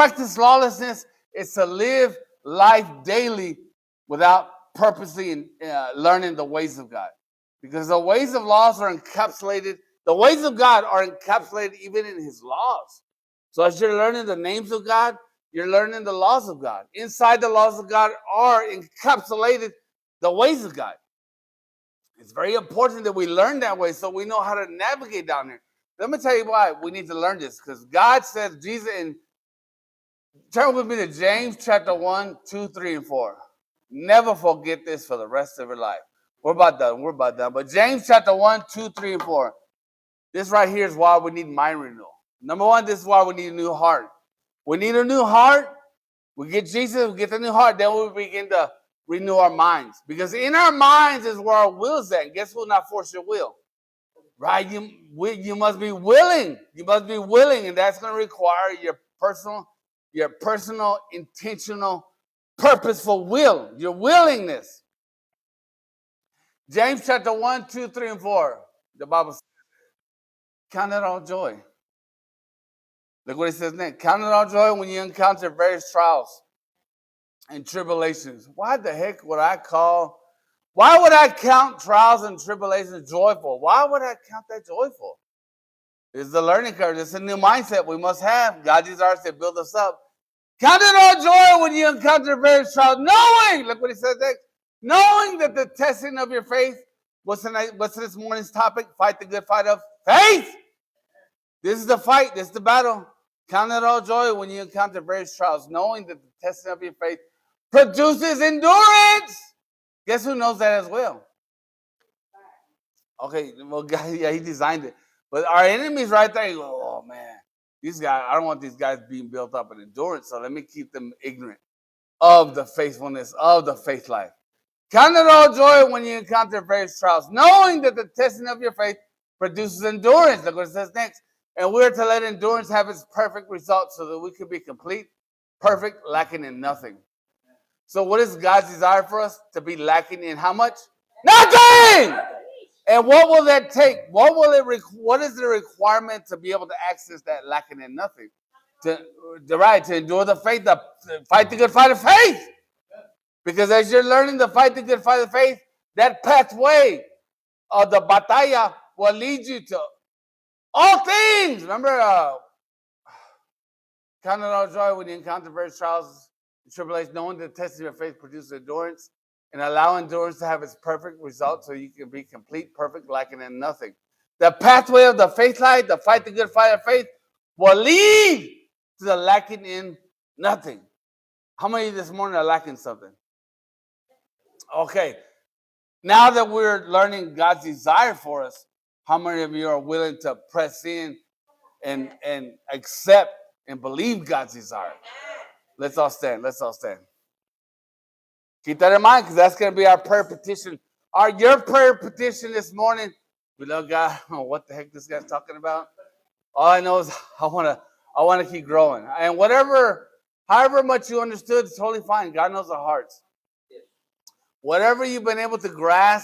Practice lawlessness is to live life daily without purposely learning the ways of God. Because the ways of laws are encapsulated, the ways of God are encapsulated even in his laws. So as you're learning the names of God, you're learning the laws of God. Inside the laws of God are encapsulated the ways of God. It's very important that we learn that way so we know how to navigate down here. Let me tell you why we need to learn this. Because God says, Jesus, and turn with me to James chapter 1, 2, 3, and 4. Never forget this for the rest of your life. We're about done. We're about done. But James chapter 1, 2, 3, and 4. This right here is why we need mind renewal. Number one, this is why we need a new heart. We need a new heart. We get Jesus, we get the new heart. Then we begin to renew our minds. Because in our minds is where our will is at. And guess who will not force your will? Right? You must be willing. You must be willing. And that's going to require your personal, intentional, purposeful will. Your willingness. James chapter 1, 2, 3, and 4. The Bible says, count it all joy. Look what it says next. Count it all joy when you encounter various trials and tribulations. Why the heck would I count trials and tribulations joyful? Why would I count that joyful? It's the learning curve. It's a new mindset we must have. God desires to build us up. Count it all joy when you encounter various trials, knowing, look what he says next, knowing that the testing of your faith, what's this morning's topic? Fight the good fight of faith. This is the fight. This is the battle. Count it all joy when you encounter various trials, knowing that the testing of your faith produces endurance. Guess who knows that as well? Okay, well, God, yeah, he designed it. But our enemies right there, go, oh, man, these guys, I don't want these guys being built up in endurance, so let me keep them ignorant of the faithfulness of the faith life. Count it all joy when you encounter various trials, knowing that the testing of your faith produces endurance. Look what it says next. And we're to let endurance have its perfect result so that we can be complete, perfect, lacking in nothing. So what is God's desire for us? To be lacking in how much? Nothing! And what will that take? What is the requirement to be able to access that lacking in nothing? To endure the faith, to fight the good fight of faith. Because as you're learning to fight the good fight of faith, that pathway of the batalla will lead you to all things. Remember, count it all joy when you encounter various trials and tribulations, knowing the test of your faith produces endurance, and allow endurance to have its perfect result so you can be complete, perfect, lacking in nothing. The pathway of the faith life, the fight the good fight of faith, will lead to the lacking in nothing. How many this morning are lacking something? Okay. Now that we're learning God's desire for us, how many of you are willing to press in and accept and believe God's desire? Let's all stand. Let's all stand. Keep that in mind because that's going to be our prayer petition. Your prayer petition this morning. We love God. I don't know what the heck this guy's talking about. All I know is I want to keep growing. And however much you understood, it's totally fine. God knows our hearts. Whatever you've been able to grasp